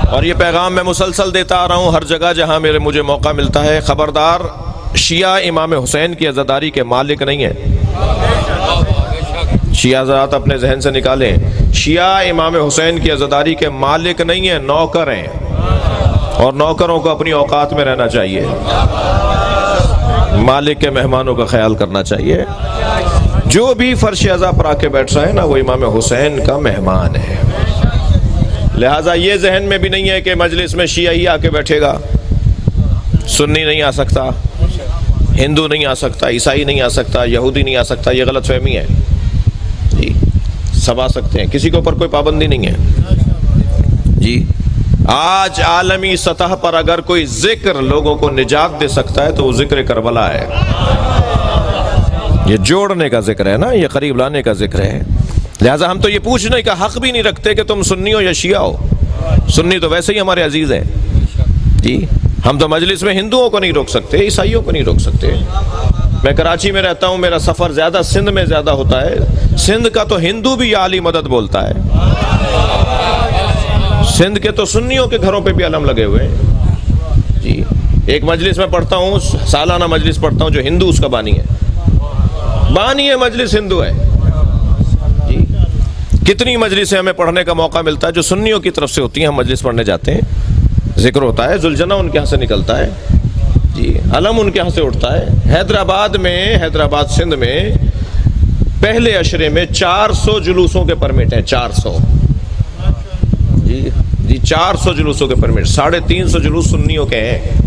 اور یہ پیغام میں مسلسل دیتا آ رہا ہوں ہر جگہ جہاں مجھے موقع ملتا ہے، خبردار شیعہ امام حسین کی عزاداری کے مالک نہیں ہیں۔ شیعہ حضرات اپنے ذہن سے نکالیں، شیعہ امام حسین کی عزاداری کے مالک نہیں ہیں، نوکر ہیں، اور نوکروں کو اپنی اوقات میں رہنا چاہیے، مالک کے مہمانوں کا خیال کرنا چاہیے۔ جو بھی فرش عزا پر آ کے بیٹھ رہا ہے نا، وہ امام حسین کا مہمان ہے۔ لہٰذا یہ ذہن میں بھی نہیں ہے کہ مجلس میں شیعہ ہی آ کے بیٹھے گا، سنی نہیں آ سکتا، ہندو نہیں آ سکتا، عیسائی نہیں آ سکتا، یہودی نہیں آ سکتا، یہ غلط فہمی ہے جی۔ سب آ سکتے ہیں، کسی کے اوپر کوئی پابندی نہیں ہے جی۔ آج عالمی سطح پر اگر کوئی ذکر لوگوں کو نجات دے سکتا ہے تو وہ ذکر کربلا ہے۔ یہ جوڑنے کا ذکر ہے نا، یہ قریب لانے کا ذکر ہے۔ لہٰذا ہم تو یہ پوچھنے کا حق بھی نہیں رکھتے کہ تم سنی ہو یا شیعہ ہو، سنی تو ویسے ہی ہمارے عزیز ہیں جی۔ ہم تو مجلس میں ہندوؤں کو نہیں روک سکتے، عیسائیوں کو نہیں روک سکتے۔ میں کراچی میں رہتا ہوں، میرا سفر زیادہ سندھ میں زیادہ ہوتا ہے، سندھ کا تو ہندو بھی یا علی مدد بولتا ہے، سندھ کے تو سنیوں کے گھروں پہ بھی علم لگے ہوئے ہیں جی۔ ایک مجلس میں پڑھتا ہوں، سالانہ مجلس پڑھتا ہوں، جو ہندو اس کا بانی ہے مجلس ہندو ہے جی۔ کتنی مجلسیں ہمیں پڑھنے کا موقع ملتا ہے جو سنیوں کی طرف سے ہوتی ہیں، ہم مجلس پڑھنے جاتے ہیں، ذکر ہوتا ہے، ذوالجنہ ان کے یہاں سے نکلتا ہے جی، علم ان کے یہاں سے اٹھتا ہے۔ حیدرآباد سندھ میں پہلے عشرے میں 400 جلوسوں کے پرمٹ ہیں، 400 جی 400 جلوسوں کے پرمٹ، 350 جلوس سنیوں کے ہیں۔